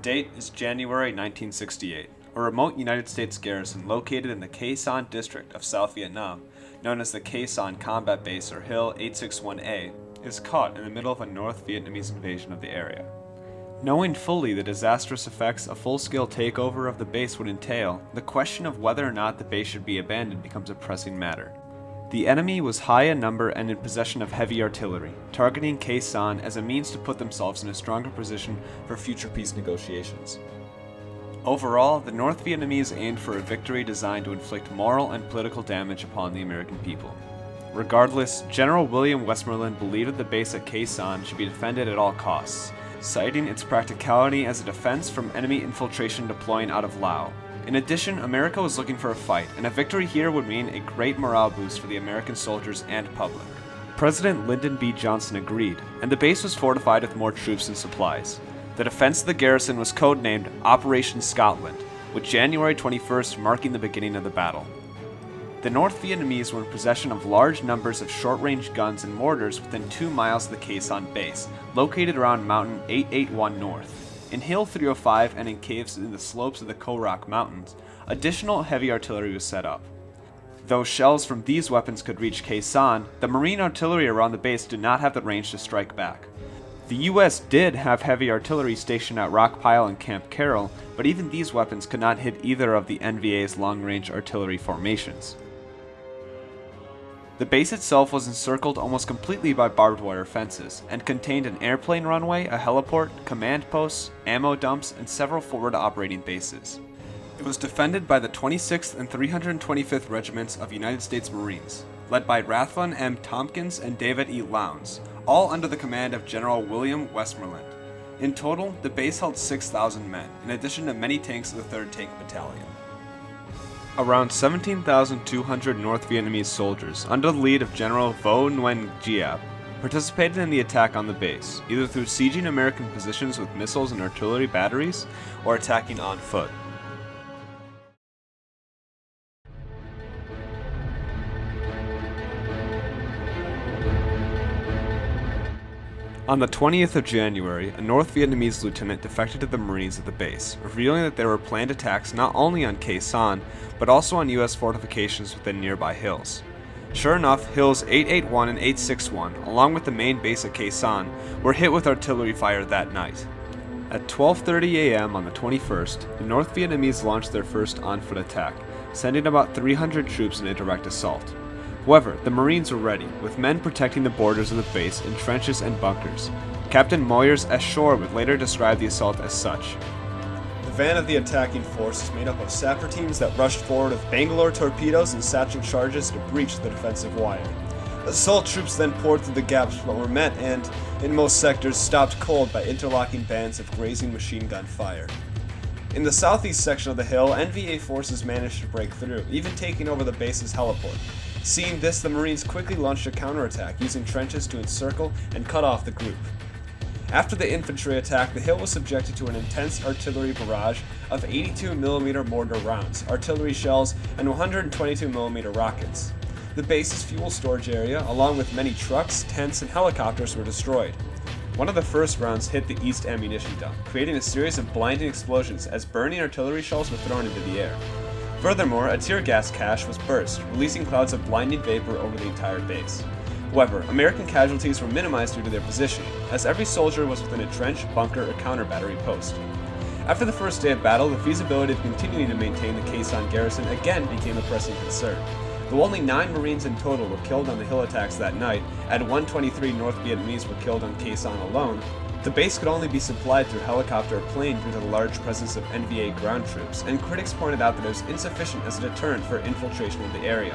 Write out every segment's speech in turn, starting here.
date is January 1968. A remote United States garrison located in the Khe Sanh district of South Vietnam, known as the Khe Sanh Combat Base or Hill 861A, is caught in the middle of a North Vietnamese invasion of the area. Knowing fully the disastrous effects a full-scale takeover of the base would entail, the question of whether or not the base should be abandoned becomes a pressing matter. The enemy was high in number and in possession of heavy artillery, targeting Khe Sanh as a means to put themselves in a stronger position for future peace negotiations. Overall, the North Vietnamese aimed for a victory designed to inflict moral and political damage upon the American people. Regardless, General William Westmoreland believed that the base at Khe Sanh should be defended at all costs, citing its practicality as a defense from enemy infiltration deploying out of Laos. In addition, America was looking for a fight, and a victory here would mean a great morale boost for the American soldiers and public. President Lyndon B. Johnson agreed, and the base was fortified with more troops and supplies. The defense of the garrison was codenamed Operation Scotland, with January 21st marking the beginning of the battle. The North Vietnamese were in possession of large numbers of short-range guns and mortars within 2 miles of the Khe Sanh base, located around Mountain 881 North. In Hill 305 and in caves in the slopes of the Ko Rock Mountains, additional heavy artillery was set up. Though shells from these weapons could reach Khe Sanh, the Marine artillery around the base did not have the range to strike back. The US did have heavy artillery stationed at Rockpile and Camp Carroll, but even these weapons could not hit either of the NVA's long-range artillery formations. The base itself was encircled almost completely by barbed wire fences, and contained an airplane runway, a heliport, command posts, ammo dumps, and several forward operating bases. It was defended by the 26th and 325th Regiments of United States Marines, led by Rathbun M. Tompkins and David E. Lowndes, all under the command of General William Westmoreland. In total, the base held 6,000 men, in addition to many tanks of the 3rd Tank Battalion. Around 17,200 North Vietnamese soldiers, under the lead of General Vo Nguyen Giap, participated in the attack on the base, either through sieging American positions with missiles and artillery batteries, or attacking on foot. On the 20th of January, a North Vietnamese lieutenant defected to the Marines at the base, revealing that there were planned attacks not only on Khe Sanh, but also on US fortifications within nearby hills. Sure enough, hills 881 and 861, along with the main base at Khe Sanh, were hit with artillery fire that night. At 12:30 a.m. on the 21st, the North Vietnamese launched their first on-foot attack, sending about 300 troops in a direct assault. However, the Marines were ready, with men protecting the borders of the base in trenches and bunkers. Captain Moyers S. Shore would later describe the assault as such. The van of the attacking force is made up of sapper teams that rushed forward with Bangalore torpedoes and satchel charges to breach the defensive wire. Assault troops then poured through the gaps but were met and, in most sectors, stopped cold by interlocking bands of grazing machine gun fire. In the southeast section of the hill, NVA forces managed to break through, even taking over the base's heliport. Seeing this, the Marines quickly launched a counterattack, using trenches to encircle and cut off the group. After the infantry attack, the hill was subjected to an intense artillery barrage of 82mm mortar rounds, artillery shells, and 122mm rockets. The base's fuel storage area, along with many trucks, tents, and helicopters, were destroyed. One of the first rounds hit the east ammunition dump, creating a series of blinding explosions as burning artillery shells were thrown into the air. Furthermore, a tear gas cache was burst, releasing clouds of blinding vapor over the entire base. However, American casualties were minimized due to their positioning, as every soldier was within a trench, bunker, or counter-battery post. After the first day of battle, the feasibility of continuing to maintain the Khe Sanh garrison again became a pressing concern. Though only 9 Marines in total were killed on the hill attacks that night, and 123 North Vietnamese were killed on Khe Sanh alone, the base could only be supplied through helicopter or plane due to the large presence of NVA ground troops, and critics pointed out that it was insufficient as a deterrent for infiltration of the area.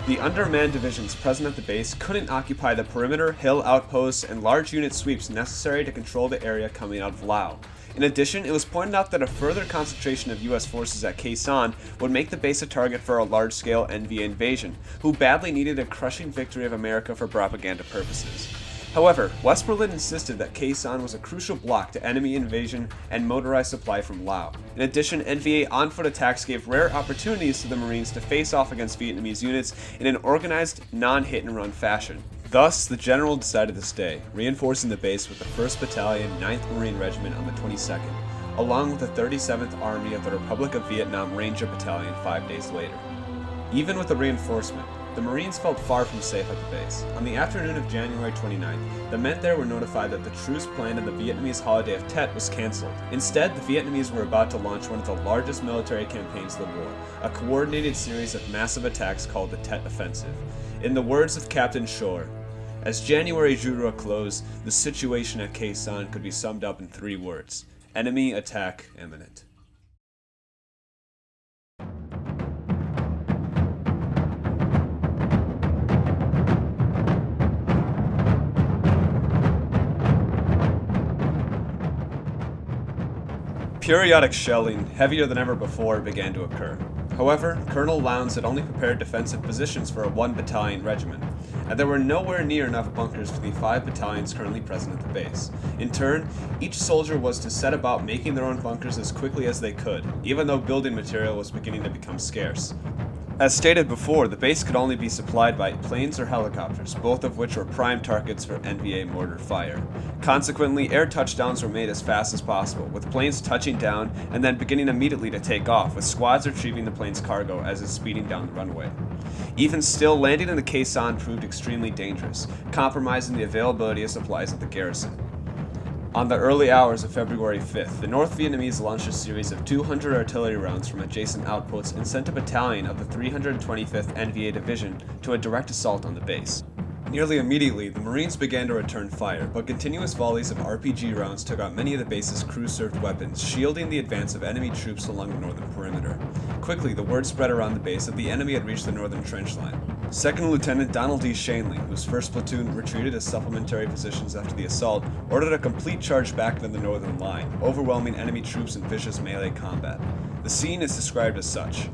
The undermanned divisions present at the base couldn't occupy the perimeter, hill outposts, and large unit sweeps necessary to control the area coming out of Laos. In addition, it was pointed out that a further concentration of US forces at Khe Sanh would make the base a target for a large-scale NVA invasion, who badly needed a crushing victory of America for propaganda purposes. However, Westmoreland insisted that Khe Sanh was a crucial block to enemy invasion and motorized supply from Laos. In addition, NVA on-foot attacks gave rare opportunities to the Marines to face off against Vietnamese units in an organized, non-hit-and-run fashion. Thus, the general decided to stay, reinforcing the base with the 1st Battalion, 9th Marine Regiment on the 22nd, along with the 37th Army of the Republic of Vietnam Ranger Battalion 5 days later. Even with the reinforcement, the Marines felt far from safe at the base. On the afternoon of January 29th, the men there were notified that the truce planned in the Vietnamese holiday of Tet was cancelled. Instead, the Vietnamese were about to launch one of the largest military campaigns of the war, a coordinated series of massive attacks called the Tet Offensive. In the words of Captain Shore, as January drew to a close, the situation at Khe Sanh could be summed up in 3 words: enemy attack imminent. Periodic shelling, heavier than ever before, began to occur. However, Colonel Lowndes had only prepared defensive positions for a 1-battalion regiment, and there were nowhere near enough bunkers for the 5 battalions currently present at the base. In turn, each soldier was to set about making their own bunkers as quickly as they could, even though building material was beginning to become scarce. As stated before, the base could only be supplied by planes or helicopters, both of which were prime targets for NVA mortar fire. Consequently, air touchdowns were made as fast as possible, with planes touching down and then beginning immediately to take off, with squads retrieving the plane's cargo as it's speeding down the runway. Even still, landing in the Khe Sanh proved extremely dangerous, compromising the availability of supplies at the garrison. On the early hours of February 5th, the North Vietnamese launched a series of 200 artillery rounds from adjacent outposts and sent a battalion of the 325th NVA Division to a direct assault on the base. Nearly immediately, the Marines began to return fire, but continuous volleys of RPG rounds took out many of the base's crew-served weapons, shielding the advance of enemy troops along the northern perimeter. Quickly, the word spread around the base that the enemy had reached the northern trench line. Second Lieutenant Donald D. Shanley, whose 1st platoon retreated as supplementary positions after the assault, ordered a complete charge back into the northern line, overwhelming enemy troops in vicious melee combat. The scene is described as such.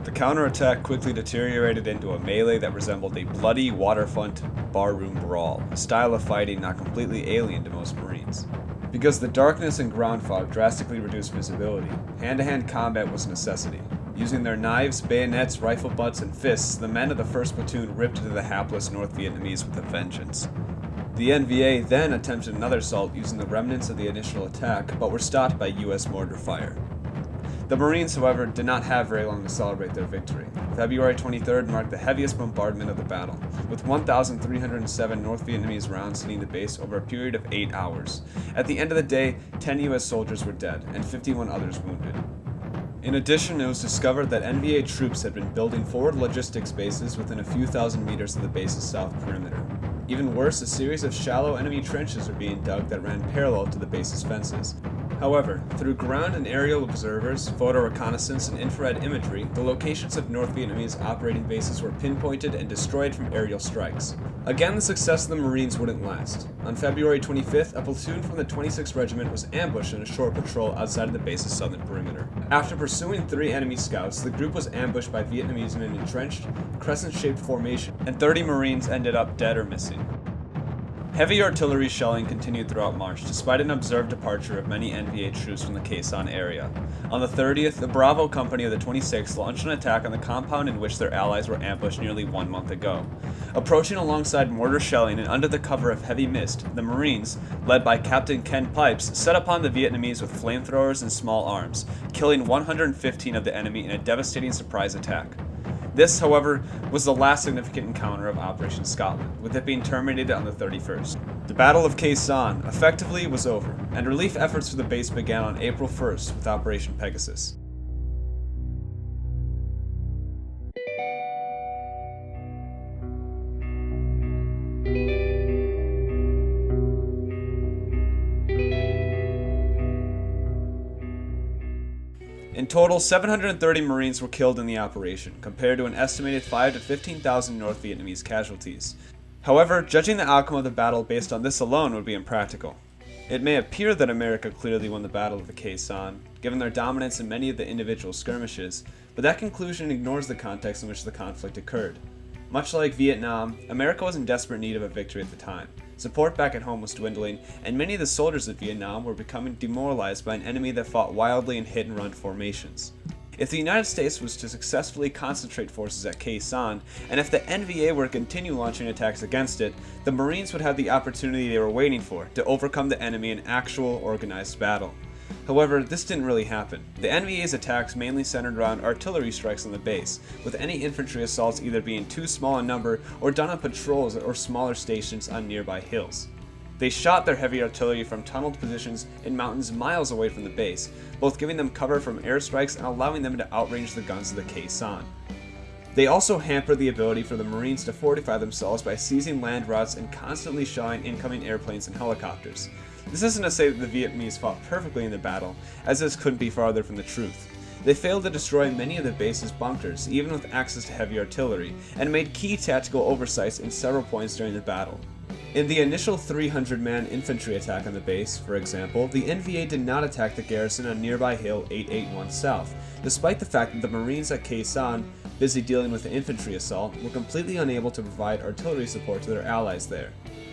The counterattack quickly deteriorated into a melee that resembled a bloody waterfront barroom brawl, a style of fighting not completely alien to most Marines. Because the darkness and ground fog drastically reduced visibility, hand-to-hand combat was a necessity. Using their knives, bayonets, rifle butts, and fists, the men of the 1st platoon ripped into the hapless North Vietnamese with a vengeance. The NVA then attempted another assault using the remnants of the initial attack, but were stopped by US mortar fire. The Marines, however, did not have very long to celebrate their victory. February 23rd marked the heaviest bombardment of the battle, with 1,307 North Vietnamese rounds hitting the base over a period of 8 hours. At the end of the day, 10 US soldiers were dead, and 51 others wounded. In addition, it was discovered that NVA troops had been building forward logistics bases within a few thousand meters of the base's south perimeter. Even worse, a series of shallow enemy trenches were being dug that ran parallel to the base's fences. However, through ground and aerial observers, photo reconnaissance, and infrared imagery, the locations of North Vietnamese operating bases were pinpointed and destroyed from aerial strikes. Again, the success of the Marines wouldn't last. On February 25th, a platoon from the 26th Regiment was ambushed in a short patrol outside of the base's southern perimeter. After pursuing 3 enemy scouts, the group was ambushed by Vietnamese in an entrenched, crescent-shaped formation, and 30 Marines ended up dead or missing. Heavy artillery shelling continued throughout March, despite an observed departure of many NVA troops from the Khe Sanh area. On the 30th, the Bravo Company of the 26th launched an attack on the compound in which their allies were ambushed nearly 1 month ago. Approaching alongside mortar shelling and under the cover of heavy mist, the Marines, led by Captain Ken Pipes, set upon the Vietnamese with flamethrowers and small arms, killing 115 of the enemy in a devastating surprise attack. This, however, was the last significant encounter of Operation Scotland, with it being terminated on the 31st. The Battle of Khe Sanh effectively was over, and relief efforts for the base began on April 1st with Operation Pegasus. In total, 730 Marines were killed in the operation, compared to an estimated 5,000 to 15,000 North Vietnamese casualties. However, judging the outcome of the battle based on this alone would be impractical. It may appear that America clearly won the Battle of the Khe Sanh, given their dominance in many of the individual skirmishes, but that conclusion ignores the context in which the conflict occurred. Much like Vietnam, America was in desperate need of a victory at the time. Support back at home was dwindling, and many of the soldiers of Vietnam were becoming demoralized by an enemy that fought wildly in hit-and-run formations. If the United States was to successfully concentrate forces at Khe Sanh, and if the NVA were to continue launching attacks against it, the Marines would have the opportunity they were waiting for to overcome the enemy in actual organized battle. However, this didn't really happen. The NVA's attacks mainly centered around artillery strikes on the base, with any infantry assaults either being too small in number or done on patrols or smaller stations on nearby hills. They shot their heavy artillery from tunneled positions in mountains miles away from the base, both giving them cover from airstrikes and allowing them to outrange the guns of the Khe Sanh. They also hampered the ability for the Marines to fortify themselves by seizing land routes and constantly shelling incoming airplanes and helicopters. This isn't to say that the Vietnamese fought perfectly in the battle, as this couldn't be farther from the truth. They failed to destroy many of the base's bunkers, even with access to heavy artillery, and made key tactical oversights in several points during the battle. In the initial 300-man infantry attack on the base, for example, the NVA did not attack the garrison on nearby Hill 881 South, despite the fact that the Marines at Khe Sanh, busy dealing with the infantry assault, were completely unable to provide artillery support to their allies there.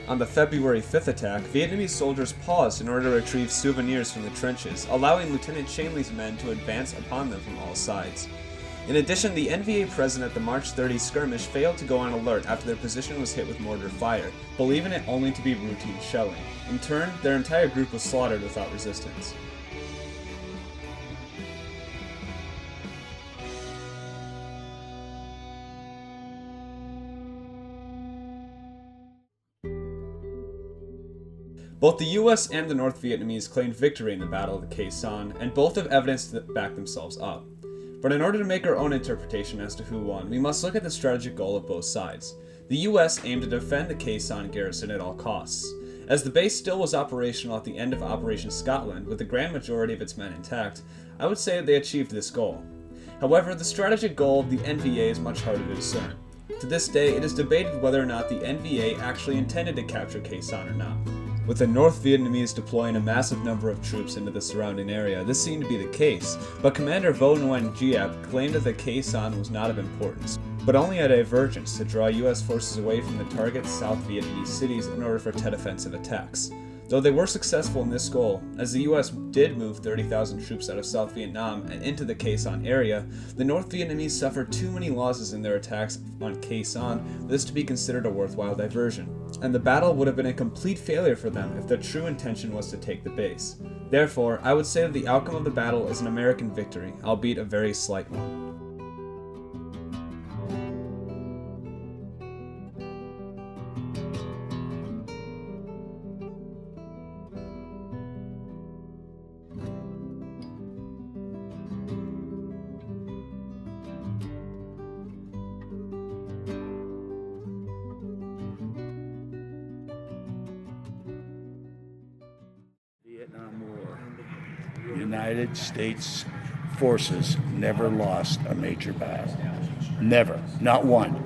On the February 5th attack, Vietnamese soldiers paused in order to retrieve souvenirs from the trenches, allowing Lieutenant Shanley's men to advance upon them from all sides. In addition, the NVA present at the March 30 skirmish failed to go on alert after their position was hit with mortar fire, believing it only to be routine shelling. In turn, their entire group was slaughtered without resistance. Both the US and the North Vietnamese claimed victory in the Battle of the Khe Sanh, and both have evidence to back themselves up. But in order to make our own interpretation as to who won, we must look at the strategic goal of both sides. The US aimed to defend the Khe Sanh garrison at all costs. As the base still was operational at the end of Operation Scotland, with the grand majority of its men intact, I would say that they achieved this goal. However, the strategic goal of the NVA is much harder to discern. To this day, it is debated whether or not the NVA actually intended to capture Khe Sanh or not. With the North Vietnamese deploying a massive number of troops into the surrounding area, this seemed to be the case, but Commander Vo Nguyen Giap claimed that the Khe Sanh was not of importance, but only a divergence to draw US forces away from the target South Vietnamese cities in order for Tet offensive attacks. Though they were successful in this goal, as the US did move 30,000 troops out of South Vietnam and into the Khe Sanh area, the North Vietnamese suffered too many losses in their attacks on Khe Sanh for this to be considered a worthwhile diversion, and the battle would have been a complete failure for them if their true intention was to take the base. Therefore, I would say that the outcome of the battle is an American victory, albeit a very slight one. Vietnam War. United States forces never lost a major battle. Never. Not one.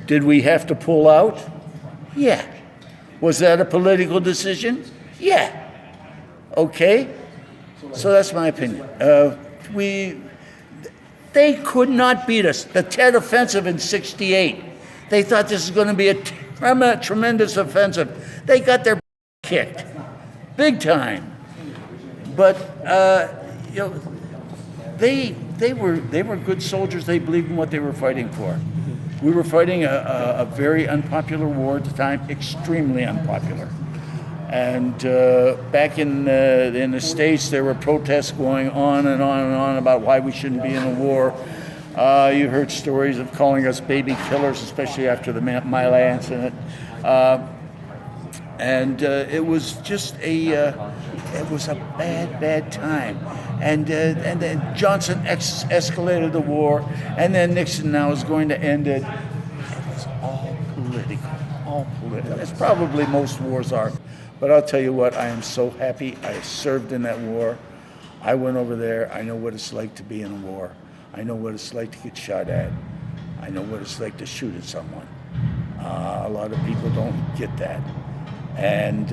Did we have to pull out? Yeah. Was that a political decision? Yeah. Okay. So that's my opinion. They could not beat us. The Tet Offensive in '68. They thought this was going to be a tremendous offensive. They got their kicked, big time. But they were good soldiers. They believed in what they were fighting for. We were fighting a very unpopular war at the time, extremely unpopular. And back in the States, there were protests going on and on and on about why we shouldn't be in a war. You heard stories of calling us baby killers, especially after the My Lai incident. And it was just it was a bad time. And then Johnson escalated the war, and then Nixon now is going to end it. It was all political. As probably most wars are. But I'll tell you what, I am so happy I served in that war. I went over there. I know what it's like to be in a war. I know what it's like to get shot at. I know what it's like to shoot at someone. A lot of people don't get that. And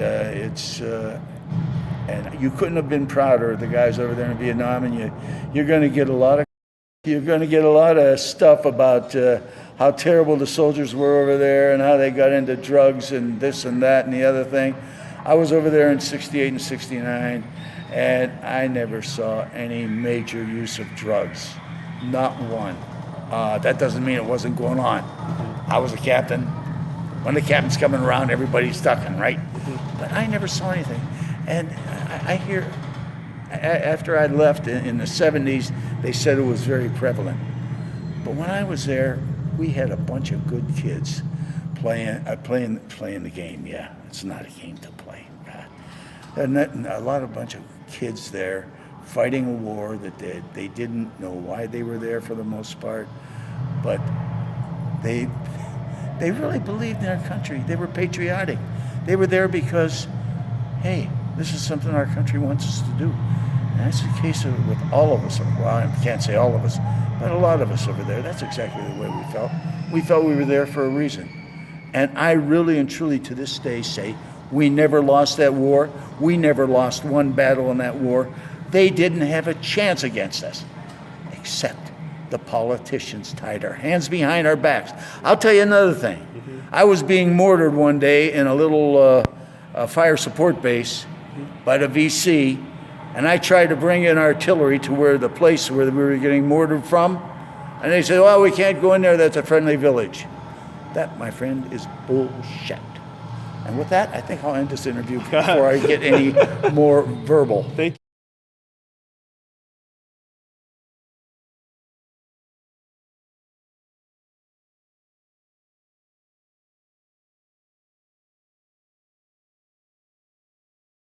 and you couldn't have been prouder of the guys over there in Vietnam. And you're going to get a lot of stuff about how terrible the soldiers were over there and how they got into drugs and this and that and the other thing. I was over there in '68 and '69, and I never saw any major use of drugs. Not one. That doesn't mean it wasn't going on. I was a captain. When the captain's coming around, everybody's ducking, right? But I never saw anything. And I hear, after I left in the 70s, they said it was very prevalent. But when I was there, we had a bunch of good kids playing the game. Yeah, it's not a game to play. And a bunch of kids there fighting a war that they didn't know why they were there for the most part, but they really believed in our country. They were patriotic. They were there because, hey, this is something our country wants us to do. And that's the case with all of us. Well, I can't say all of us, but a lot of us over there. That's exactly the way we felt. We felt we were there for a reason. And I really and truly to this day say we never lost that war. We never lost one battle in that war. They didn't have a chance against us, except the politicians tied our hands behind our backs. I'll tell you another thing. Mm-hmm. I was being mortared one day in a little fire support base by the VC, and I tried to bring in artillery to where the place where we were getting mortared from, and they said, well, we can't go in there, that's a friendly village. That, my friend, is bullshit. And with that, I think I'll end this interview before I get any more verbal. Thank you.